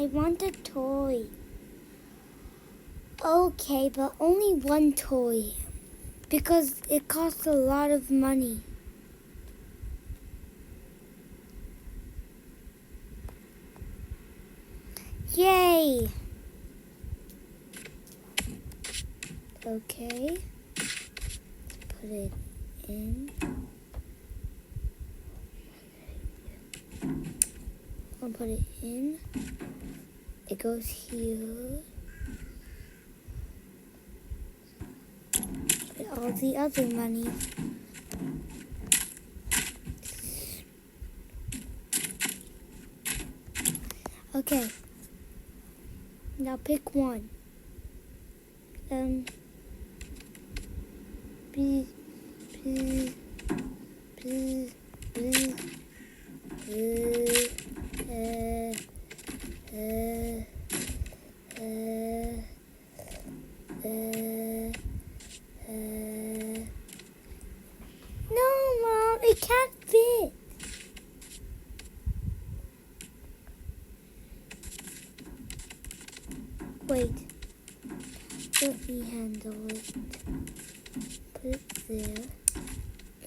I want a toy. Okay, but only one toy. Because it costs a lot of money. Yay! Okay. Put it in. I'll put it in. It goes here. Put all the other money. Okay. Now pick one. Please, please, please, please. No, Mom, it can't fit. Wait. Let me handle it. Put it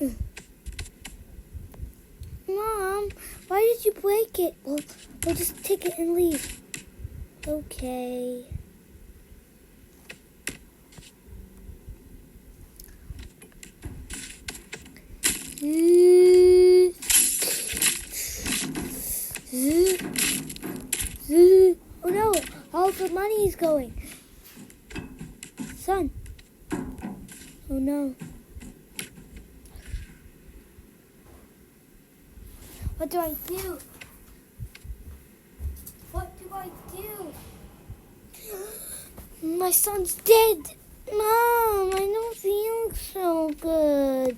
there. Mom, why did you break it? Well, we'll just take it and leave. Okay. Oh no, all the money is going. Son. Oh no. What do I do? What do I do? My son's dead. Mom, I don't feel so good.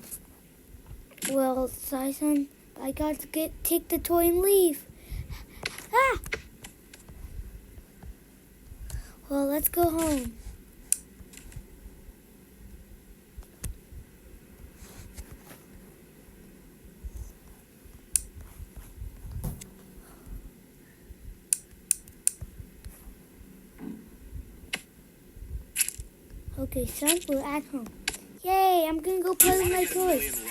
Well, sorry, son. I got to take the toy and leave. Ah! Well, let's go home. Okay, son, we're at home. Yay, I'm gonna go play with my toys.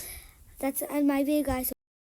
That's my video, guys.